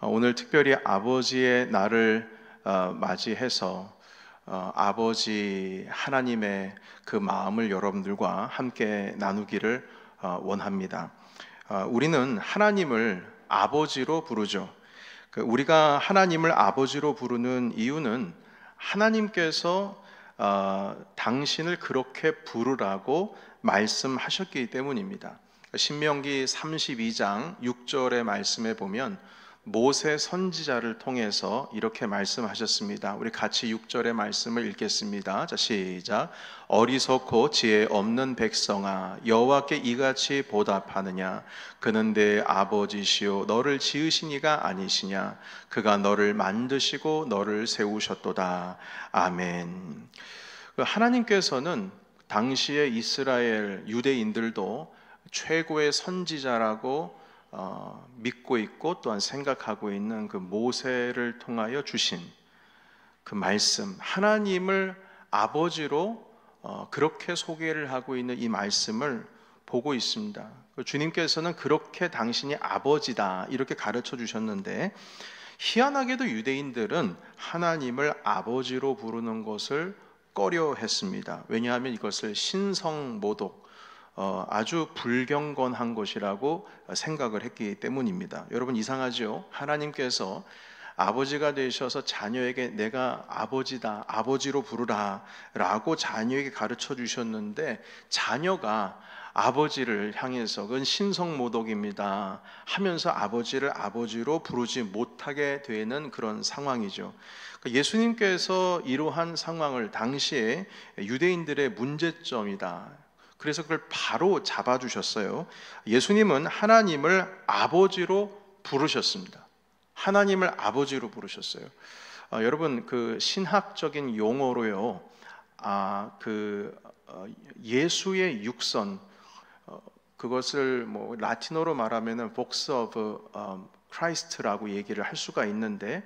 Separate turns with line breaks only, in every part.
오늘 특별히 아버지의 날을 맞이해서 아버지 하나님의 그 마음을 여러분들과 함께 나누기를 원합니다. 우리는 하나님을 아버지로 부르죠. 우리가 하나님을 아버지로 부르는 이유는 하나님께서 당신을 그렇게 부르라고 말씀하셨기 때문입니다. 신명기 32장 6절의 말씀에 보면 모세 선지자를 통해서 이렇게 말씀하셨습니다. 우리 같이 6절의 말씀을 읽겠습니다. 자, 시작. 어리석고 지혜 없는 백성아, 여호와께 이같이 보답하느냐? 그는 내 아버지시요 너를 지으신 이가 아니시냐? 그가 너를 만드시고 너를 세우셨도다. 아멘. 하나님께서는 당시의 이스라엘 유대인들도 최고의 선지자라고 믿고 있고 또한 생각하고 있는 그 모세를 통하여 주신 그 말씀, 하나님을 아버지로 그렇게 소개를 하고 있는 이 말씀을 보고 있습니다. 주님께서는 그렇게 당신이 아버지다 이렇게 가르쳐 주셨는데, 희한하게도 유대인들은 하나님을 아버지로 부르는 것을 꺼려했습니다. 왜냐하면 이것을 신성모독, 아주 불경건한 것이라고 생각을 했기 때문입니다. 여러분, 이상하죠? 하나님께서 아버지가 되셔서 자녀에게 내가 아버지다, 아버지로 부르라 라고 자녀에게 가르쳐 주셨는데, 자녀가 아버지를 향해서 그건 신성모독입니다 하면서 아버지를 아버지로 부르지 못하게 되는 그런 상황이죠. 예수님께서 이러한 상황을 당시에 유대인들의 문제점이다, 그래서 그걸 바로 잡아주셨어요. 예수님은 하나님을 아버지로 부르셨습니다. 하나님을 아버지로 부르셨어요. 여러분, 그 신학적인 용어로요, 예수의 육선, 그것을 뭐 라틴어로 말하면은 Vox of Christ라고 얘기를 할 수가 있는데,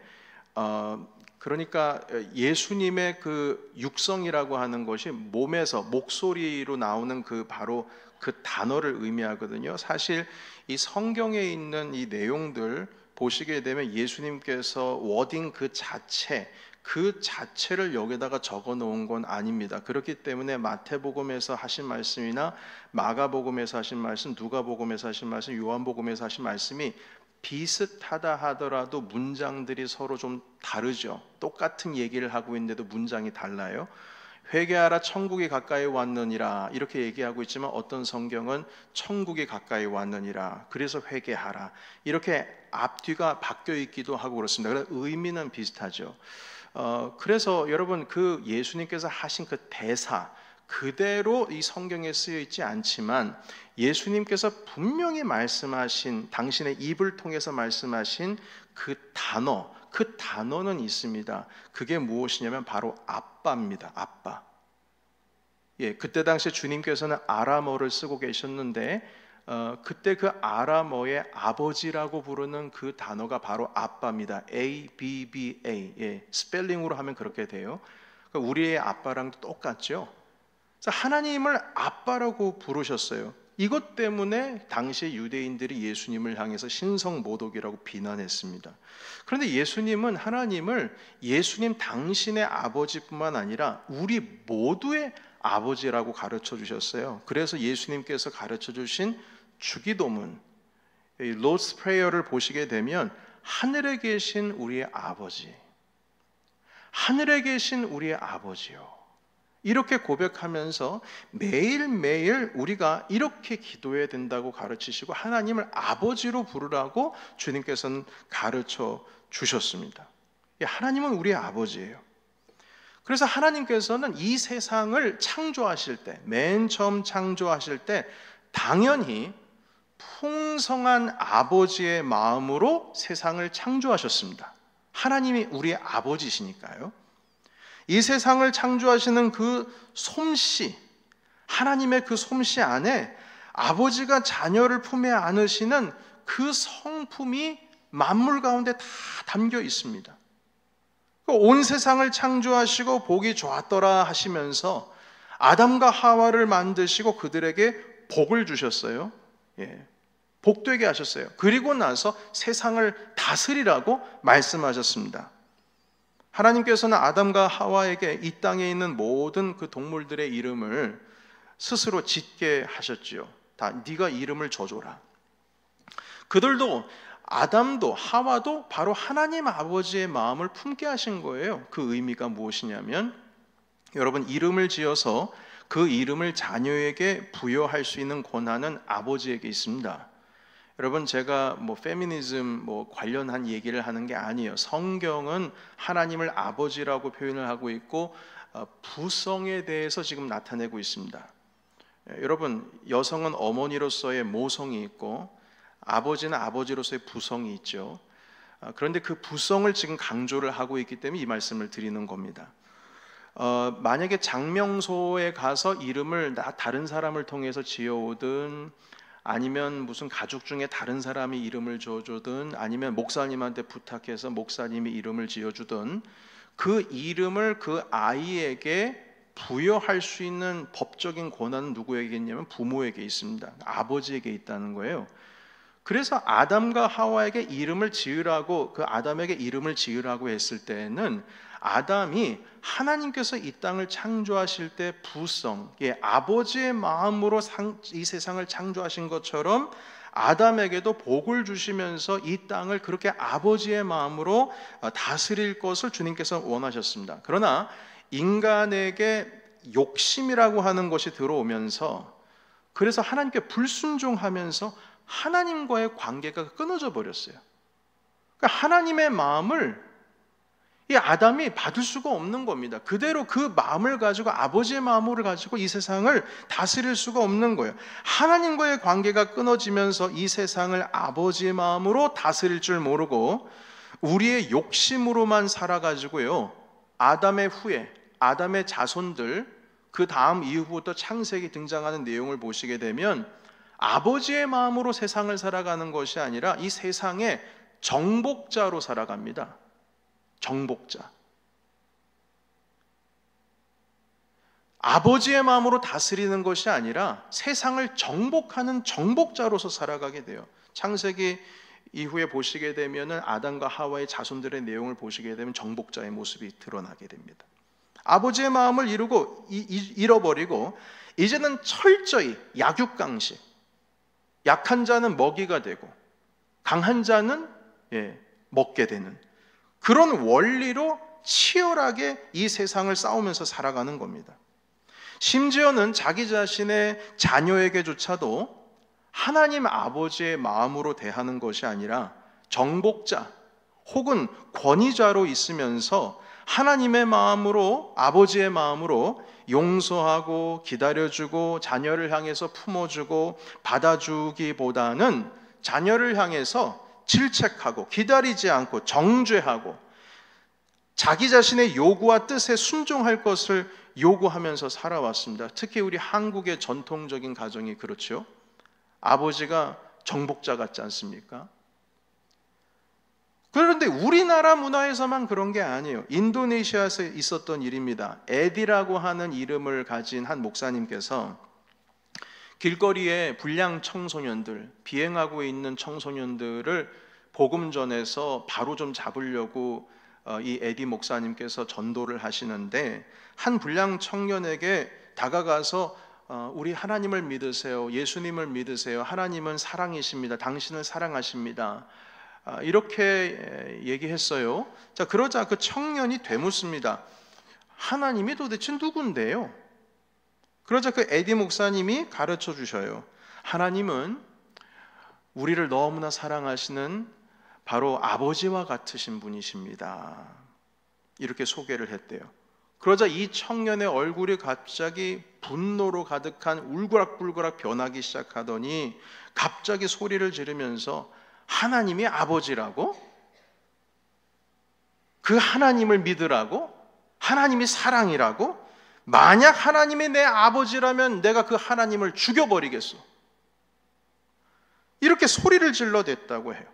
그러니까 예수님의 그 육성이라고 하는 것이 몸에서 목소리로 나오는 그 바로 그 단어를 의미하거든요. 사실 이 성경에 있는 이 내용들 보시게 되면 예수님께서 워딩 그 자체를 여기다가 적어 놓은 건 아닙니다. 그렇기 때문에 마태복음에서 하신 말씀이나 마가복음에서 하신 말씀, 누가복음에서 하신 말씀, 요한복음에서 하신 말씀이 비슷하다 하더라도 문장들이 서로 좀 다르죠. 똑같은 얘기를 하고 있는데도 문장이 달라요. 회개하라 천국이 가까이 왔느니라 이렇게 얘기하고 있지만, 어떤 성경은 천국이 가까이 왔느니라 그래서 회개하라 이렇게 앞뒤가 바뀌어 있기도 하고 그렇습니다. 그래서 의미는 비슷하죠. 그래서 여러분, 그 예수님께서 하신 그 대사 그대로 이 성경에 쓰여 있지 않지만, 예수님께서 분명히 말씀하신, 당신의 입을 통해서 말씀하신 그 단어는 있습니다. 그게 무엇이냐면 바로 아빠입니다. 아빠. 그때 당시에 주님께서는 아람어를 쓰고 계셨는데, 그때 그 아람어의 아버지라고 부르는 그 단어가 바로 아빠입니다. ABBA. 스펠링으로 하면 그렇게 돼요. 그러니까 우리의 아빠랑 똑같죠. 하나님을 아빠라고 부르셨어요. 이것 때문에 당시 유대인들이 예수님을 향해서 신성모독이라고 비난했습니다. 그런데 예수님은 하나님을 예수님 당신의 아버지뿐만 아니라 우리 모두의 아버지라고 가르쳐 주셨어요. 그래서 예수님께서 가르쳐 주신 주기도문, Lord's Prayer를 보시게 되면 하늘에 계신 우리의 아버지, 하늘에 계신 우리의 아버지요, 이렇게 고백하면서 매일매일 우리가 이렇게 기도해야 된다고 가르치시고, 하나님을 아버지로 부르라고 주님께서는 가르쳐 주셨습니다. 하나님은 우리의 아버지예요. 그래서 하나님께서는 이 세상을 창조하실 때, 맨 처음 창조하실 때 당연히 풍성한 아버지의 마음으로 세상을 창조하셨습니다. 하나님이 우리의 아버지시니까요. 이 세상을 창조하시는 그 솜씨, 하나님의 그 솜씨 안에 아버지가 자녀를 품에 안으시는 그 성품이 만물 가운데 다 담겨 있습니다. 온 세상을 창조하시고 보기 좋았더라 하시면서 아담과 하와를 만드시고 그들에게 복을 주셨어요. 복되게 하셨어요. 그리고 나서 세상을 다스리라고 말씀하셨습니다. 하나님께서는 아담과 하와에게 이 땅에 있는 모든 그 동물들의 이름을 스스로 짓게 하셨지요. 다 네가 이름을 줘줘라. 그들도, 아담도 하와도 바로 하나님 아버지의 마음을 품게 하신 거예요. 그 의미가 무엇이냐면, 여러분, 이름을 지어서 그 이름을 자녀에게 부여할 수 있는 권한은 아버지에게 있습니다. 여러분, 제가 페미니즘 관련한 얘기를 하는 게 아니에요. 성경은 하나님을 아버지라고 표현을 하고 있고 부성에 대해서 지금 나타내고 있습니다. 여러분, 여성은 어머니로서의 모성이 있고 아버지는 아버지로서의 부성이 있죠. 그런데 그 부성을 지금 강조를 하고 있기 때문에 이 말씀을 드리는 겁니다. 만약에 장명소에 가서 이름을 다른 사람을 통해서 지어오든, 아니면 무슨 가족 중에 다른 사람이 이름을 지어주든, 아니면 목사님한테 부탁해서 목사님이 이름을 지어주든, 그 이름을 그 아이에게 부여할 수 있는 법적인 권한은 누구에게 있냐면 부모에게 있습니다. 아버지에게 있다는 거예요. 그래서 아담과 하와에게 이름을 지으라고, 그 아담에게 이름을 지으라고 했을 때는 아담이 하나님께서 이 땅을 창조하실 때 부성, 아버지의 마음으로 이 세상을 창조하신 것처럼 아담에게도 복을 주시면서 이 땅을 그렇게 아버지의 마음으로 다스릴 것을 주님께서 원하셨습니다. 그러나 인간에게 욕심이라고 하는 것이 들어오면서, 그래서 하나님께 불순종하면서 하나님과의 관계가 끊어져 버렸어요. 그러니까 하나님의 마음을 이 아담이 받을 수가 없는 겁니다. 그대로 그 마음을 가지고, 아버지의 마음을 가지고 이 세상을 다스릴 수가 없는 거예요. 하나님과의 관계가 끊어지면서 이 세상을 아버지의 마음으로 다스릴 줄 모르고 우리의 욕심으로만 살아가지고요, 아담의 후예, 아담의 자손들, 그 다음 이후부터 창세기 등장하는 내용을 보시게 되면 아버지의 마음으로 세상을 살아가는 것이 아니라 이 세상의 정복자로 살아갑니다. 정복자. 아버지의 마음으로 다스리는 것이 아니라 세상을 정복하는 정복자로서 살아가게 돼요. 창세기 이후에 보시게 되면은 아담과 하와의 자손들의 내용을 보시게 되면 정복자의 모습이 드러나게 됩니다. 아버지의 마음을 잃어버리고 이제는 철저히 약육강식, 약한 자는 먹이가 되고 강한 자는 먹게 되는 그런 원리로 치열하게 이 세상을 싸우면서 살아가는 겁니다. 심지어는 자기 자신의 자녀에게조차도 하나님 아버지의 마음으로 대하는 것이 아니라 정복자 혹은 권위자로 있으면서 하나님의 마음으로, 아버지의 마음으로 용서하고 기다려주고 자녀를 향해서 품어주고 받아주기보다는 자녀를 향해서 질책하고 기다리지 않고 정죄하고 자기 자신의 요구와 뜻에 순종할 것을 요구하면서 살아왔습니다. 특히 우리 한국의 전통적인 가정이 그렇죠. 아버지가 정복자 같지 않습니까? 그런데 우리나라 문화에서만 그런 게 아니에요. 인도네시아에서 있었던 일입니다. 에디라고 하는 이름을 가진 한 목사님께서 길거리에 불량 청소년들, 비행하고 있는 청소년들을 복음 전해서 바로 좀 잡으려고 이 에디 목사님께서 전도를 하시는데, 한 불량 청년에게 다가가서 우리 하나님을 믿으세요, 예수님을 믿으세요, 하나님은 사랑이십니다, 당신을 사랑하십니다, 이렇게 얘기했어요. 자, 그러자 그 청년이 되묻습니다. 하나님이 도대체 누군데요? 그러자 그 에디 목사님이 가르쳐 주셔요. 하나님은 우리를 너무나 사랑하시는 바로 아버지와 같으신 분이십니다. 이렇게 소개를 했대요. 그러자 이 청년의 얼굴이 갑자기 분노로 가득한 울그락불그락 변하기 시작하더니 갑자기 소리를 지르면서 하나님이 아버지라고? 그 하나님을 믿으라고? 하나님이 사랑이라고? 만약 하나님이 내 아버지라면 내가 그 하나님을 죽여버리겠어. 이렇게 소리를 질러댔다고 해요.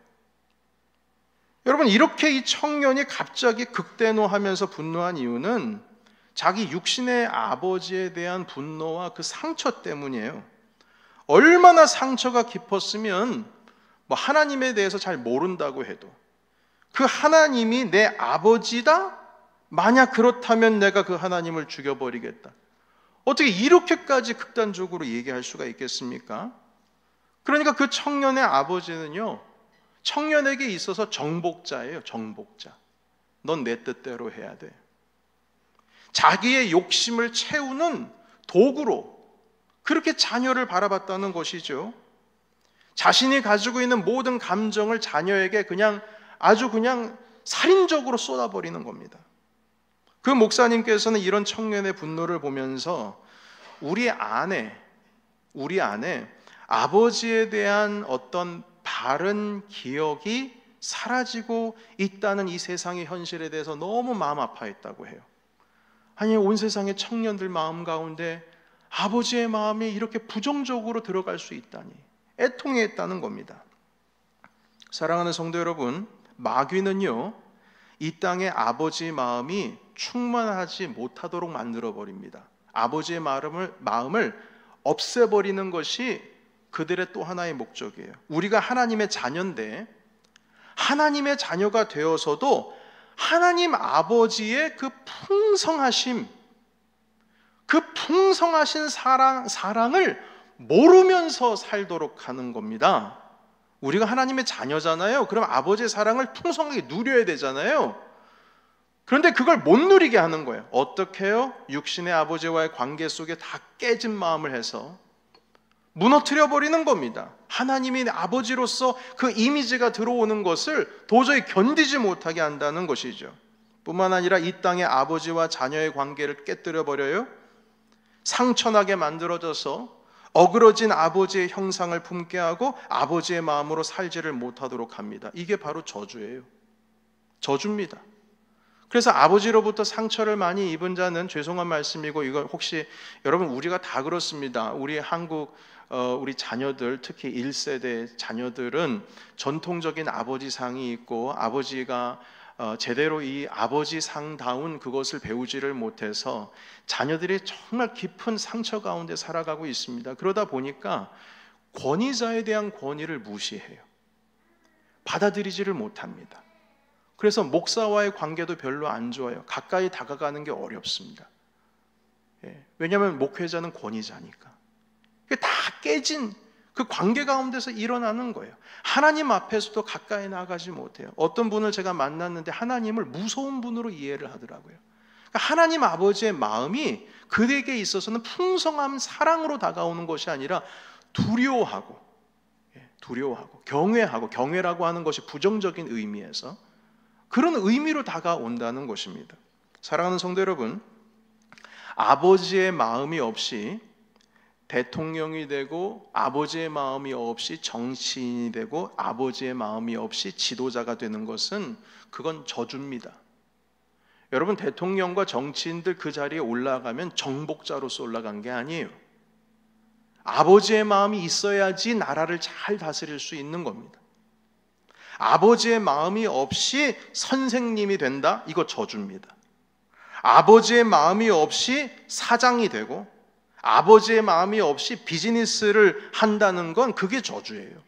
여러분, 이렇게 이 청년이 갑자기 극대노하면서 분노한 이유는 자기 육신의 아버지에 대한 분노와 그 상처 때문이에요. 얼마나 상처가 깊었으면 뭐 하나님에 대해서 잘 모른다고 해도 그 하나님이 내 아버지다? 만약 그렇다면 내가 그 하나님을 죽여버리겠다. 어떻게 이렇게까지 극단적으로 얘기할 수가 있겠습니까? 그러니까 그 청년의 아버지는요, 청년에게 있어서 정복자예요. 정복자. 넌 내 뜻대로 해야 돼. 자기의 욕심을 채우는 도구로 그렇게 자녀를 바라봤다는 것이죠. 자신이 가지고 있는 모든 감정을 자녀에게 아주 그냥 살인적으로 쏟아버리는 겁니다. 그 목사님께서는 이런 청년의 분노를 보면서 우리 안에 아버지에 대한 어떤 바른 기억이 사라지고 있다는 이 세상의 현실에 대해서 너무 마음 아파했다고 해요. 아니, 온 세상의 청년들 마음 가운데 아버지의 마음이 이렇게 부정적으로 들어갈 수 있다니 애통해했다는 겁니다. 사랑하는 성도 여러분, 마귀는요, 이 땅에 아버지의 마음이 충만하지 못하도록 만들어버립니다. 아버지의 마음을 없애버리는 것이 그들의 또 하나의 목적이에요. 우리가 하나님의 자녀인데 하나님의 자녀가 되어서도 하나님 아버지의 그 풍성하신 사랑을 모르면서 살도록 하는 겁니다. 우리가 하나님의 자녀잖아요. 그럼 아버지의 사랑을 풍성하게 누려야 되잖아요. 그런데 그걸 못 누리게 하는 거예요. 어떻게 해요? 육신의 아버지와의 관계 속에 다 깨진 마음을 해서 무너뜨려 버리는 겁니다. 하나님이 아버지로서 그 이미지가 들어오는 것을 도저히 견디지 못하게 한다는 것이죠. 뿐만 아니라 이 땅의 아버지와 자녀의 관계를 깨뜨려 버려요. 상처나게 만들어져서 어그러진 아버지의 형상을 품게 하고 아버지의 마음으로 살지를 못하도록 합니다. 이게 바로 저주예요. 저주입니다. 그래서 아버지로부터 상처를 많이 입은 자는, 죄송한 말씀이고 이건 혹시 여러분 우리가 다 그렇습니다. 우리 한국 우리 자녀들, 특히 1세대 자녀들은 전통적인 아버지 상이 있고 아버지가 제대로 이 아버지 상다운 그것을 배우지를 못해서 자녀들이 정말 깊은 상처 가운데 살아가고 있습니다. 그러다 보니까 권위자에 대한 권위를 무시해요. 받아들이지를 못합니다. 그래서 목사와의 관계도 별로 안 좋아요. 가까이 다가가는 게 어렵습니다. 왜냐하면 목회자는 권위자니까. 다 깨진 그 관계 가운데서 일어나는 거예요. 하나님 앞에서도 가까이 나가지 못해요. 어떤 분을 제가 만났는데 하나님을 무서운 분으로 이해를 하더라고요. 그러니까 하나님 아버지의 마음이 그에게 있어서는 풍성한 사랑으로 다가오는 것이 아니라 두려워하고 경외하고, 경외라고 하는 것이 부정적인 의미에서 그런 의미로 다가온다는 것입니다. 사랑하는 성도 여러분, 아버지의 마음이 없이 대통령이 되고 아버지의 마음이 없이 정치인이 되고 아버지의 마음이 없이 지도자가 되는 것은 그건 저주입니다. 여러분, 대통령과 정치인들 그 자리에 올라가면 정복자로서 올라간 게 아니에요. 아버지의 마음이 있어야지 나라를 잘 다스릴 수 있는 겁니다. 아버지의 마음이 없이 선생님이 된다? 이거 저주입니다. 아버지의 마음이 없이 사장이 되고 아버지의 마음이 없이 비즈니스를 한다는 건 그게 저주예요.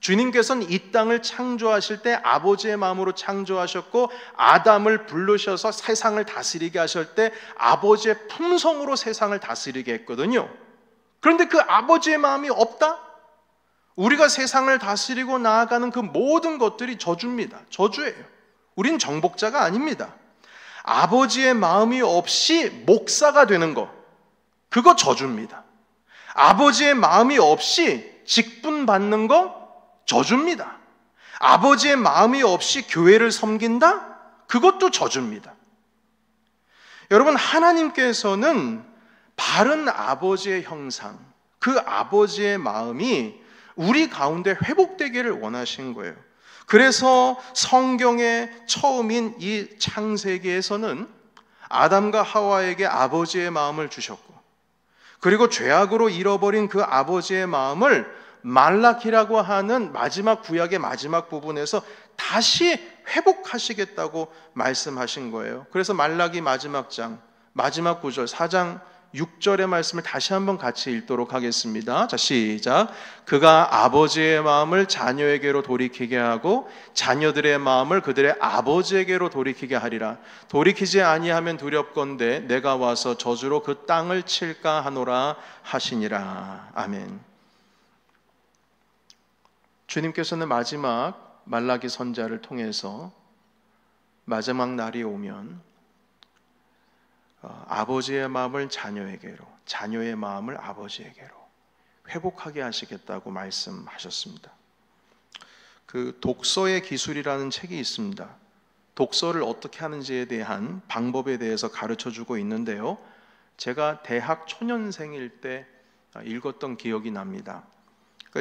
주님께서는 이 땅을 창조하실 때 아버지의 마음으로 창조하셨고 아담을 부르셔서 세상을 다스리게 하실 때 아버지의 품성으로 세상을 다스리게 했거든요. 그런데 그 아버지의 마음이 없다? 우리가 세상을 다스리고 나아가는 그 모든 것들이 저주입니다. 저주예요. 우린 정복자가 아닙니다. 아버지의 마음이 없이 목사가 되는 것, 그거 저주입니다. 아버지의 마음이 없이 직분 받는 거 저주입니다. 아버지의 마음이 없이 교회를 섬긴다? 그것도 저주입니다. 여러분, 하나님께서는 바른 아버지의 형상, 그 아버지의 마음이 우리 가운데 회복되기를 원하신 거예요. 그래서 성경의 처음인 이 창세기에서는 아담과 하와에게 아버지의 마음을 주셨고, 그리고 죄악으로 잃어버린 그 아버지의 마음을 말라기라고 하는 마지막 구약의 마지막 부분에서 다시 회복하시겠다고 말씀하신 거예요. 그래서 말라기 마지막 장, 마지막 구절 4장 6절의 말씀을 다시 한번 같이 읽도록 하겠습니다. 자, 시작. 그가 아버지의 마음을 자녀에게로 돌이키게 하고 자녀들의 마음을 그들의 아버지에게로 돌이키게 하리라. 돌이키지 아니하면 두렵건대 내가 와서 저주로 그 땅을 칠까 하노라 하시니라. 아멘. 주님께서는 마지막 말라기 선지자를 통해서 마지막 날이 오면 아버지의 마음을 자녀에게로, 자녀의 마음을 아버지에게로 회복하게 하시겠다고 말씀하셨습니다. 그 독서의 기술이라는 책이 있습니다. 독서를 어떻게 하는지에 대한 방법에 대해서 가르쳐주고 있는데요, 제가 대학 초년생일 때 읽었던 기억이 납니다.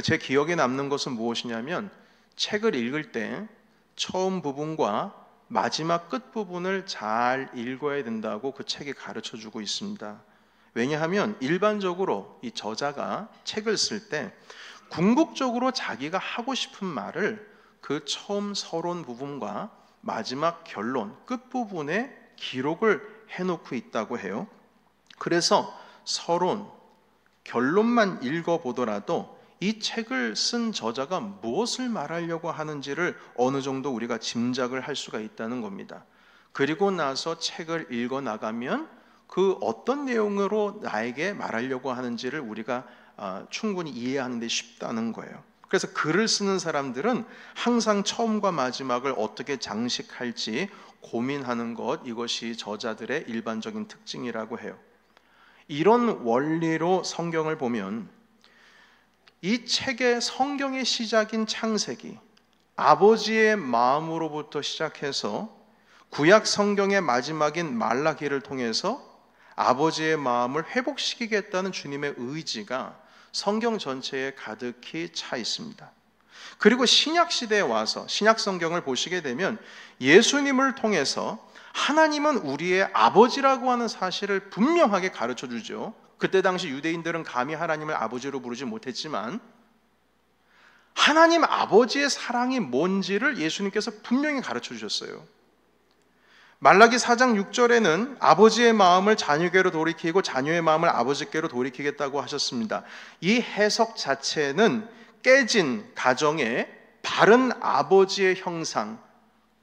제 기억에 남는 것은 무엇이냐면, 책을 읽을 때 처음 부분과 마지막 끝부분을 잘 읽어야 된다고 그 책이 가르쳐주고 있습니다. 왜냐하면 일반적으로 이 저자가 책을 쓸 때 궁극적으로 자기가 하고 싶은 말을 그 처음 서론 부분과 마지막 결론, 끝부분에 기록을 해놓고 있다고 해요. 그래서 서론, 결론만 읽어보더라도 이 책을 쓴 저자가 무엇을 말하려고 하는지를 어느 정도 우리가 짐작을 할 수가 있다는 겁니다. 그리고 나서 책을 읽어 나가면 그 어떤 내용으로 나에게 말하려고 하는지를 우리가 충분히 이해하는 데 쉽다는 거예요. 그래서 글을 쓰는 사람들은 항상 처음과 마지막을 어떻게 장식할지 고민하는 것, 이것이 저자들의 일반적인 특징이라고 해요. 이런 원리로 성경을 보면 이 책의 성경의 시작인 창세기, 아버지의 마음으로부터 시작해서 구약 성경의 마지막인 말라기를 통해서 아버지의 마음을 회복시키겠다는 주님의 의지가 성경 전체에 가득히 차 있습니다. 그리고 신약 시대에 와서 신약 성경을 보시게 되면 예수님을 통해서 하나님은 우리의 아버지라고 하는 사실을 분명하게 가르쳐 주죠. 그때 당시 유대인들은 감히 하나님을 아버지로 부르지 못했지만 하나님 아버지의 사랑이 뭔지를 예수님께서 분명히 가르쳐 주셨어요. 말라기 4장 6절에는 아버지의 마음을 자녀에게로 돌이키고 자녀의 마음을 아버지께로 돌이키겠다고 하셨습니다. 이 해석 자체는 깨진 가정의 바른 아버지의 형상,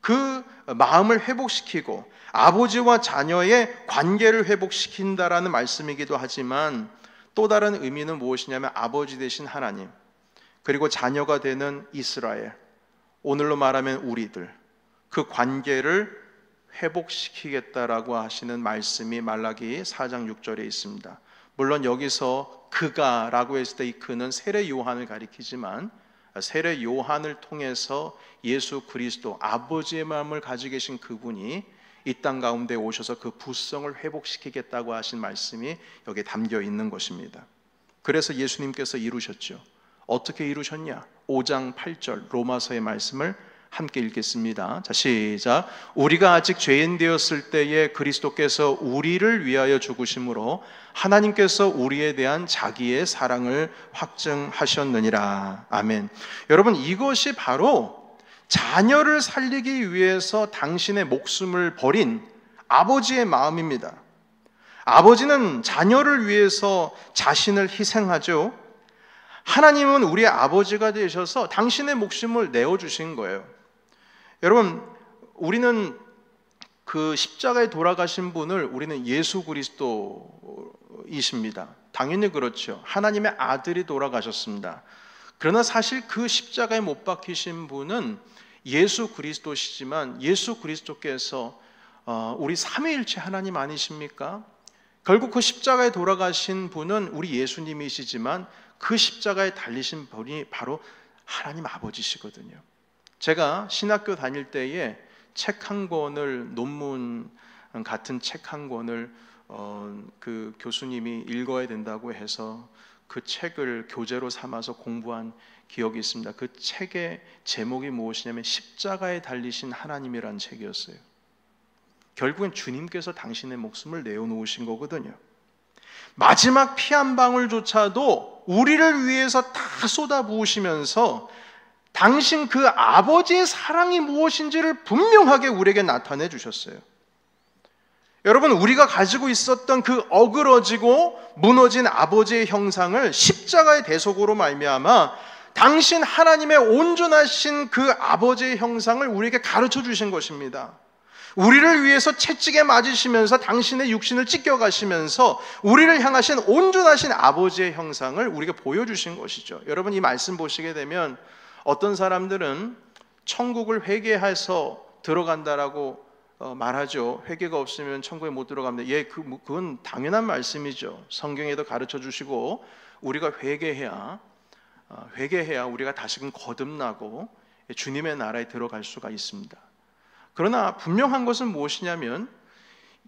그 마음을 회복시키고 아버지와 자녀의 관계를 회복시킨다라는 말씀이기도 하지만, 또 다른 의미는 무엇이냐면 아버지 되신 하나님, 그리고 자녀가 되는 이스라엘, 오늘로 말하면 우리들, 그 관계를 회복시키겠다라고 하시는 말씀이 말라기 4장 6절에 있습니다. 물론 여기서 그가 라고 했을 때 이 그는 세례 요한을 가리키지만, 세례 요한을 통해서 예수 그리스도, 아버지의 마음을 가지고 계신 그분이 이 땅 가운데 오셔서 그 부성을 회복시키겠다고 하신 말씀이 여기에 담겨 있는 것입니다. 그래서 예수님께서 이루셨죠. 어떻게 이루셨냐? 5장 8절 로마서의 말씀을 함께 읽겠습니다. 자, 시작. 우리가 아직 죄인 되었을 때에 그리스도께서 우리를 위하여 죽으심으로 하나님께서 우리에 대한 자기의 사랑을 확증하셨느니라. 아멘. 여러분, 이것이 바로 자녀를 살리기 위해서 당신의 목숨을 버린 아버지의 마음입니다. 아버지는 자녀를 위해서 자신을 희생하죠. 하나님은 우리의 아버지가 되셔서 당신의 목숨을 내어주신 거예요. 여러분, 우리는 그 십자가에 돌아가신 분을 우리는 예수 그리스도이십니다. 당연히 그렇죠. 하나님의 아들이 돌아가셨습니다. 그러나 사실 그 십자가에 못 박히신 분은 예수 그리스도시지만, 예수 그리스도께서 우리 삼위일체 하나님 아니십니까? 결국 그 십자가에 돌아가신 분은 우리 예수님이시지만 그 십자가에 달리신 분이 바로 하나님 아버지시거든요. 제가 신학교 다닐 때에 책 한 권을, 논문 같은 책 한 권을 그 교수님이 읽어야 된다고 해서 그 책을 교재로 삼아서 공부한 기억이 있습니다. 그 책의 제목이 무엇이냐면 십자가에 달리신 하나님이라는 책이었어요. 결국엔 주님께서 당신의 목숨을 내어놓으신 거거든요. 마지막 피 한 방울조차도 우리를 위해서 다 쏟아부으시면서 당신 그 아버지의 사랑이 무엇인지를 분명하게 우리에게 나타내 주셨어요. 여러분, 우리가 가지고 있었던 그 어그러지고 무너진 아버지의 형상을 십자가의 대속으로 말미암아 당신 하나님의 온전하신 그 아버지의 형상을 우리에게 가르쳐 주신 것입니다. 우리를 위해서 채찍에 맞으시면서 당신의 육신을 찢겨가시면서 우리를 향하신 온전하신 아버지의 형상을 우리에게 보여주신 것이죠. 여러분, 이 말씀 보시게 되면 어떤 사람들은 천국을 회개해서 들어간다라고 말하죠. 회개가 없으면 천국에 못 들어갑니다. 그건 당연한 말씀이죠. 성경에도 가르쳐 주시고 우리가 회개해야 우리가 다시금 거듭나고 주님의 나라에 들어갈 수가 있습니다. 그러나 분명한 것은 무엇이냐면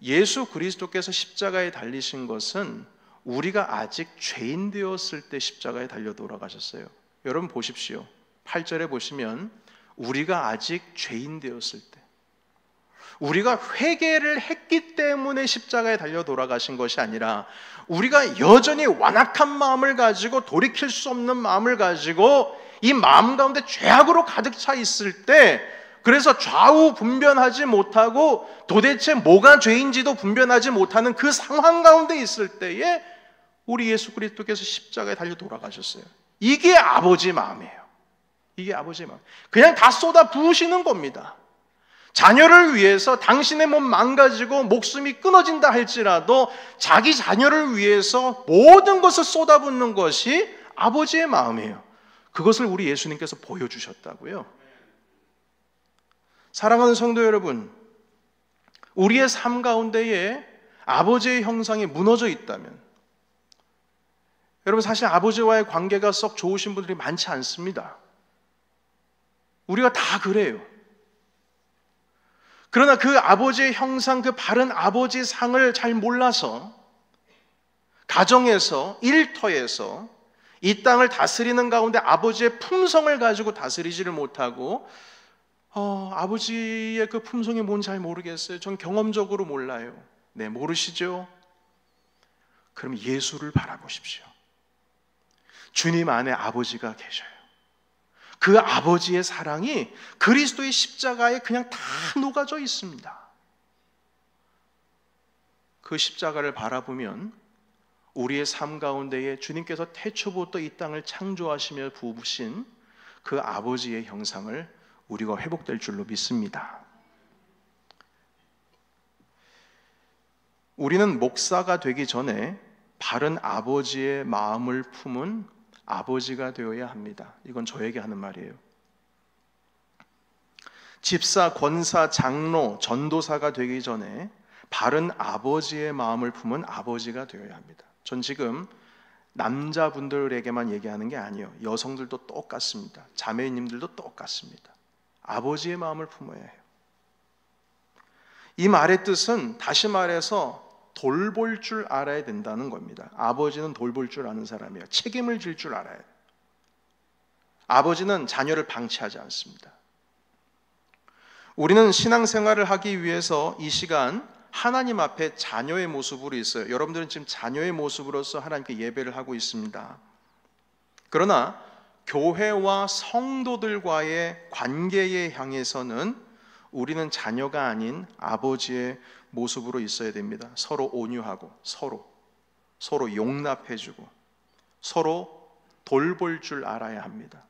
예수 그리스도께서 십자가에 달리신 것은 우리가 아직 죄인 되었을 때 십자가에 달려 돌아가셨어요. 여러분 보십시오. 8절에 보시면 우리가 아직 죄인 되었을 때, 우리가 회개를 했기 때문에 십자가에 달려 돌아가신 것이 아니라 우리가 여전히 완악한 마음을 가지고 돌이킬 수 없는 마음을 가지고 이 마음 가운데 죄악으로 가득 차 있을 때, 그래서 좌우 분별하지 못하고 도대체 뭐가 죄인지도 분별하지 못하는 그 상황 가운데 있을 때에 우리 예수 그리스도께서 십자가에 달려 돌아가셨어요. 이게 아버지 마음이에요. 이게 아버지 마음. 그냥 다 쏟아 부으시는 겁니다. 자녀를 위해서 당신의 몸 망가지고 목숨이 끊어진다 할지라도 자기 자녀를 위해서 모든 것을 쏟아붓는 것이 아버지의 마음이에요. 그것을 우리 예수님께서 보여주셨다고요. 사랑하는 성도 여러분, 우리의 삶 가운데에 아버지의 형상이 무너져 있다면, 여러분 사실 아버지와의 관계가 썩 좋으신 분들이 많지 않습니다. 우리가 다 그래요. 그러나 그 아버지의 형상, 그 바른 아버지 상을 잘 몰라서 가정에서, 일터에서 이 땅을 다스리는 가운데 아버지의 품성을 가지고 다스리지를 못하고 아버지의 그 품성이 뭔지 잘 모르겠어요. 전 경험적으로 몰라요. 네, 모르시죠? 그럼 예수를 바라보십시오. 주님 안에 아버지가 계셔요. 그 아버지의 사랑이 그리스도의 십자가에 그냥 다 녹아져 있습니다. 그 십자가를 바라보면 우리의 삶 가운데에 주님께서 태초부터 이 땅을 창조하시며 부으신 그 아버지의 형상을 우리가 회복될 줄로 믿습니다. 우리는 목사가 되기 전에 바른 아버지의 마음을 품은 아버지가 되어야 합니다. 이건 저에게 하는 말이에요. 집사, 권사, 장로, 전도사가 되기 전에 바른 아버지의 마음을 품은 아버지가 되어야 합니다. 전 지금 남자분들에게만 얘기하는 게 아니에요. 여성들도 똑같습니다. 자매님들도 똑같습니다. 아버지의 마음을 품어야 해요. 이 말의 뜻은 다시 말해서 돌볼 줄 알아야 된다는 겁니다. 아버지는 돌볼 줄 아는 사람이에요. 책임을 질 줄 알아야 돼요. 아버지는 자녀를 방치하지 않습니다. 우리는 신앙생활을 하기 위해서 이 시간 하나님 앞에 자녀의 모습으로 있어요. 여러분들은 지금 자녀의 모습으로서 하나님께 예배를 하고 있습니다. 그러나 교회와 성도들과의 관계에 향해서는 우리는 자녀가 아닌 아버지의 모습으로 있어야 됩니다. 서로 온유하고 서로 용납해주고 서로 돌볼 줄 알아야 합니다.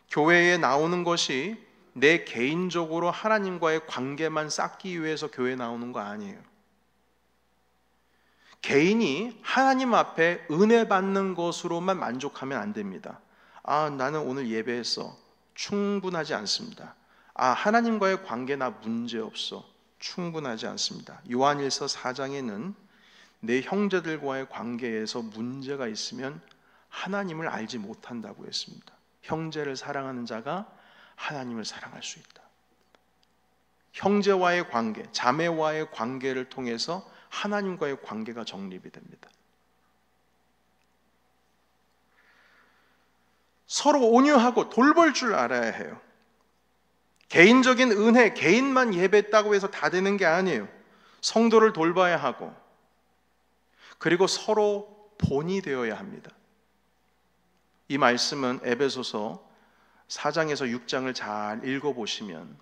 교회에 나오는 것이 내 개인적으로 하나님과의 관계만 쌓기 위해서 교회에 나오는 거 아니에요. 개인이 하나님 앞에 은혜 받는 것으로만 만족하면 안 됩니다. 나는 오늘 예배했어. 충분하지 않습니다. 하나님과의 관계 나 문제없어. 충분하지 않습니다. 요한일서 4장에는 내 형제들과의 관계에서 문제가 있으면 하나님을 알지 못한다고 했습니다. 형제를 사랑하는 자가 하나님을 사랑할 수 있다. 형제와의 관계, 자매와의 관계를 통해서 하나님과의 관계가 정립이 됩니다. 서로 온유하고 돌볼 줄 알아야 해요. 개인적인 은혜, 개인만 예배했다고 해서 다 되는 게 아니에요. 성도를 돌봐야 하고 그리고 서로 본이 되어야 합니다. 이 말씀은 에베소서 4장에서 6장을 잘 읽어보시면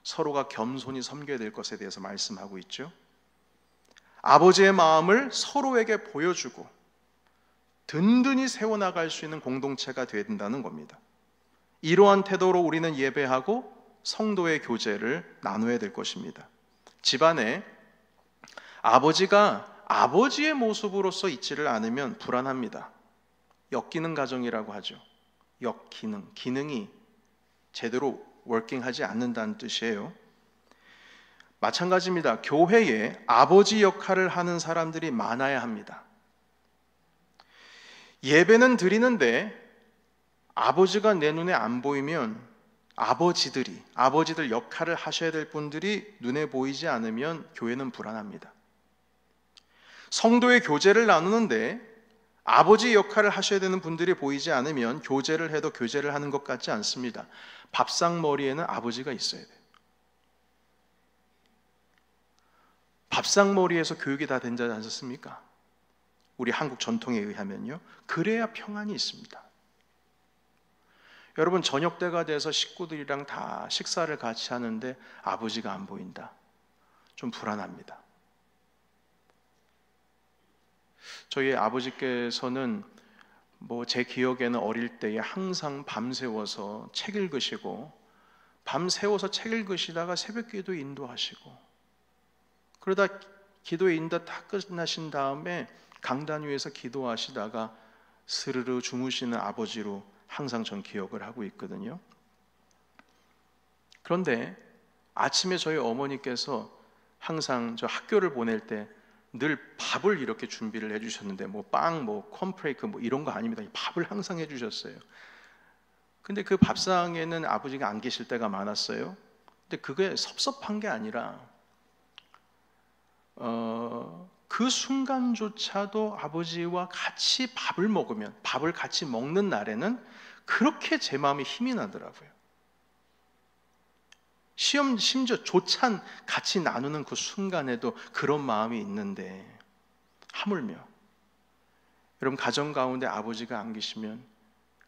서로가 겸손히 섬겨야 될 것에 대해서 말씀하고 있죠. 아버지의 마음을 서로에게 보여주고 든든히 세워나갈 수 있는 공동체가 되어야 된다는 겁니다. 이러한 태도로 우리는 예배하고 성도의 교제를 나눠야 될 것입니다. 집안에 아버지가 아버지의 모습으로서 있지를 않으면 불안합니다. 역기능 가정이라고 하죠. 역기능, 기능이 제대로 워킹하지 않는다는 뜻이에요. 마찬가지입니다. 교회에 아버지 역할을 하는 사람들이 많아야 합니다. 예배는 드리는데 아버지가 내 눈에 안 보이면 아버지들 역할을 하셔야 될 분들이 눈에 보이지 않으면 교회는 불안합니다. 성도의 교제를 나누는데 아버지 역할을 하셔야 되는 분들이 보이지 않으면 교제를 해도 교제를 하는 것 같지 않습니다. 밥상머리에는 아버지가 있어야 돼요. 밥상머리에서 교육이 다 된지 않습니까? 우리 한국 전통에 의하면요. 그래야 평안이 있습니다. 여러분, 저녁 때가 돼서 식구들이랑 다 식사를 같이 하는데 아버지가 안 보인다. 좀 불안합니다. 저희 아버지께서는 제 기억에는 어릴 때에 항상 밤새워서 책 읽으시고 밤새워서 책 읽으시다가 새벽기도 인도하시고 그러다 기도의 인도 다 끝나신 다음에 강단 위에서 기도하시다가 스르르 주무시는 아버지로 항상 전 기억을 하고 있거든요. 그런데 아침에 저희 어머니께서 항상 저 학교를 보낼 때 늘 밥을 이렇게 준비를 해주셨는데 빵, 콘프레이크 이런 거 아닙니다. 밥을 항상 해주셨어요. 근데 그 밥상에는 아버지가 안 계실 때가 많았어요. 근데 그게 섭섭한 게 아니라 그 순간조차도 아버지와 같이 밥을 먹으면 밥을 같이 먹는 날에는 그렇게 제 마음에 힘이 나더라고요. 심지어 조찬 같이 나누는 그 순간에도 그런 마음이 있는데 하물며 여러분 가정 가운데 아버지가 안 계시면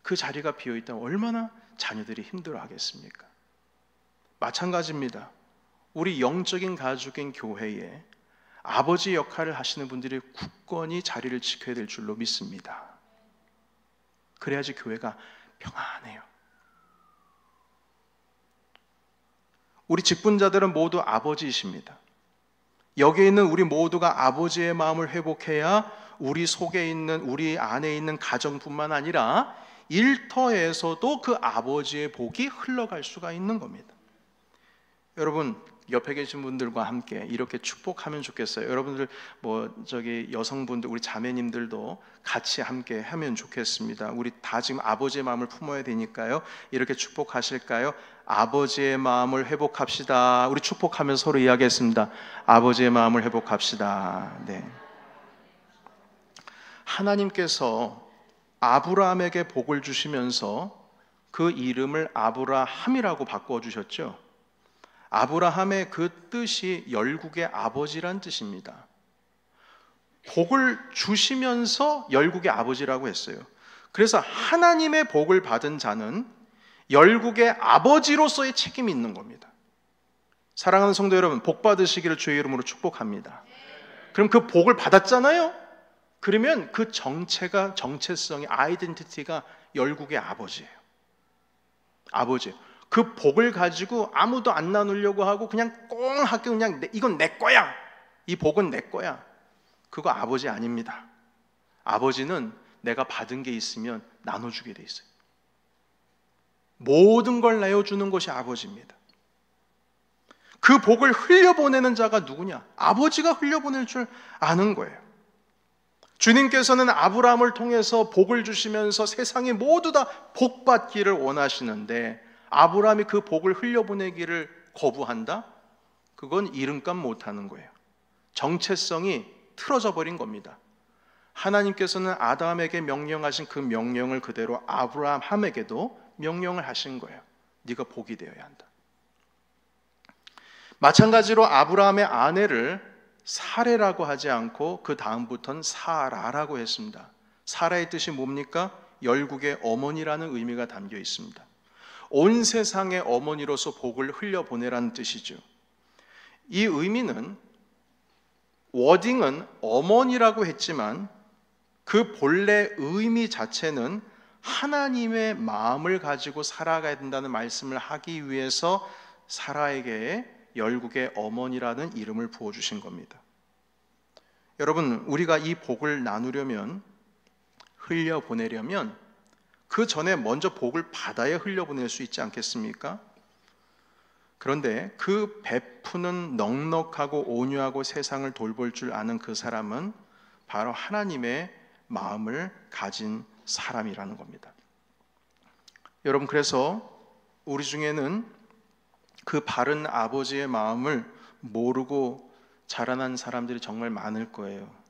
그 자리가 비어있다면 얼마나 자녀들이 힘들어하겠습니까? 마찬가지입니다. 우리 영적인 가족인 교회에 아버지 역할을 하시는 분들이 굳건히 자리를 지켜야 될 줄로 믿습니다. 그래야지 교회가 평안해요. 우리 직분자들은 모두 아버지이십니다. 여기에 있는 우리 모두가 아버지의 마음을 회복해야 우리 속에 있는, 우리 안에 있는 가정뿐만 아니라 일터에서도 그 아버지의 복이 흘러갈 수가 있는 겁니다. 여러분, 옆에 계신 분들과 함께 이렇게 축복하면 좋겠어요. 여러분들 여성분들, 우리 자매님들도 같이 함께 하면 좋겠습니다. 우리 다 지금 아버지의 마음을 품어야 되니까요. 이렇게 축복하실까요? 아버지의 마음을 회복합시다. 우리 축복하면서 서로 이야기했습니다. 아버지의 마음을 회복합시다. 네. 하나님께서 아브라함에게 복을 주시면서 그 이름을 아브라함이라고 바꿔주셨죠. 아브라함의 그 뜻이 열국의 아버지란 뜻입니다. 복을 주시면서 열국의 아버지라고 했어요. 그래서 하나님의 복을 받은 자는 열국의 아버지로서의 책임이 있는 겁니다. 사랑하는 성도 여러분, 복 받으시기를 주의 이름으로 축복합니다. 그럼 그 복을 받았잖아요? 그러면 그 정체성이, 아이덴티티가 열국의 아버지예요. 아버지예요. 그 복을 가지고 아무도 안 나누려고 하고 그냥 꽁 하고 그냥 이건 내 거야. 이 복은 내 거야. 그거 아버지 아닙니다. 아버지는 내가 받은 게 있으면 나눠주게 돼 있어요. 모든 걸 내어주는 것이 아버지입니다. 그 복을 흘려보내는 자가 누구냐? 아버지가 흘려보낼 줄 아는 거예요. 주님께서는 아브라함을 통해서 복을 주시면서 세상이 모두 다 복받기를 원하시는데 아브라함이 그 복을 흘려보내기를 거부한다? 그건 이름값 못하는 거예요. 정체성이 틀어져 버린 겁니다. 하나님께서는 아담에게 명령하신 그 명령을 그대로 아브라함에게도 명령을 하신 거예요. 네가 복이 되어야 한다. 마찬가지로 아브라함의 아내를 사레라고 하지 않고 그 다음부터는 사라라고 했습니다. 사라의 뜻이 뭡니까? 열국의 어머니라는 의미가 담겨 있습니다. 온 세상의 어머니로서 복을 흘려보내라는 뜻이죠. 이 의미는, 워딩은 어머니라고 했지만 그 본래 의미 자체는 하나님의 마음을 가지고 살아가야 된다는 말씀을 하기 위해서 사라에게 열국의 어머니라는 이름을 부어주신 겁니다. 여러분, 우리가 이 복을 나누려면, 흘려보내려면 그 전에 먼저 복을 받아야 흘려보낼 수 있지 않겠습니까? 그런데 그 베푸는 넉넉하고 온유하고 세상을 돌볼 줄 아는 그 사람은 바로 하나님의 마음을 가진 사람이라는 겁니다. 여러분, 그래서 우리 중에는 그 바른 아버지의 마음을 모르고 자라난 사람들이 정말 많을 거예요.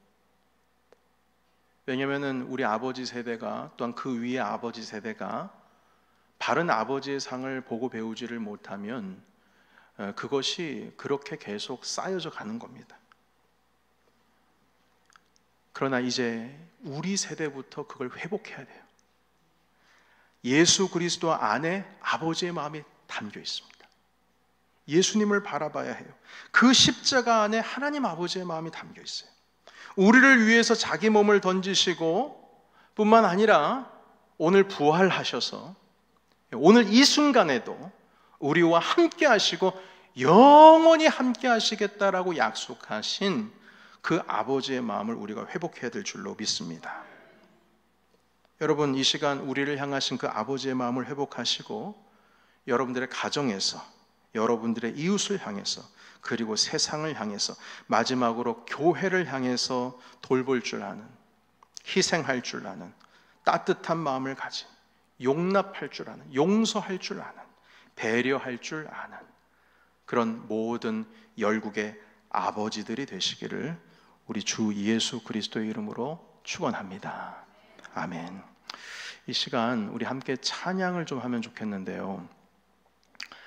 왜냐하면 우리 아버지 세대가, 또한 그 위의 아버지 세대가 바른 아버지의 상을 보고 배우지를 못하면 그것이 그렇게 계속 쌓여져 가는 겁니다. 그러나 이제 우리 세대부터 그걸 회복해야 돼요. 예수 그리스도 안에 아버지의 마음이 담겨 있습니다. 예수님을 바라봐야 해요. 그 십자가 안에 하나님 아버지의 마음이 담겨 있어요. 우리를 위해서 자기 몸을 던지시고 뿐만 아니라 오늘 부활하셔서 오늘 이 순간에도 우리와 함께 하시고 영원히 함께 하시겠다라고 약속하신 그 아버지의 마음을 우리가 회복해야 될 줄로 믿습니다. 여러분, 이 시간 우리를 향하신 그 아버지의 마음을 회복하시고 여러분들의 가정에서, 여러분들의 이웃을 향해서, 그리고 세상을 향해서, 마지막으로 교회를 향해서 돌볼 줄 아는, 희생할 줄 아는, 따뜻한 마음을 가진, 용납할 줄 아는, 용서할 줄 아는, 배려할 줄 아는 그런 모든 열국의 아버지들이 되시기를 우리 주 예수 그리스도의 이름으로 축원합니다. 아멘. 이 시간 우리 함께 찬양을 좀 하면 좋겠는데요.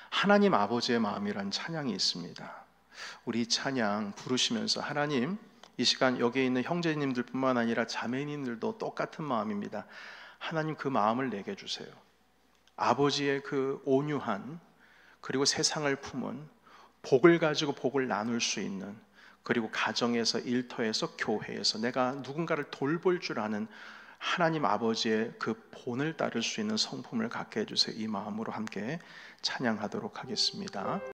하나님 아버지의 마음이란 찬양이 있습니다. 우리 찬양 부르시면서 하나님, 이 시간 여기에 있는 형제님들뿐만 아니라 자매님들도 똑같은 마음입니다. 하나님, 그 마음을 내게 주세요. 아버지의 그 온유한, 그리고 세상을 품은, 복을 가지고 복을 나눌 수 있는, 그리고 가정에서, 일터에서, 교회에서 내가 누군가를 돌볼 줄 아는 하나님 아버지의 그 본을 따를 수 있는 성품을 갖게 해주세요. 이 마음으로 함께 찬양하도록 하겠습니다.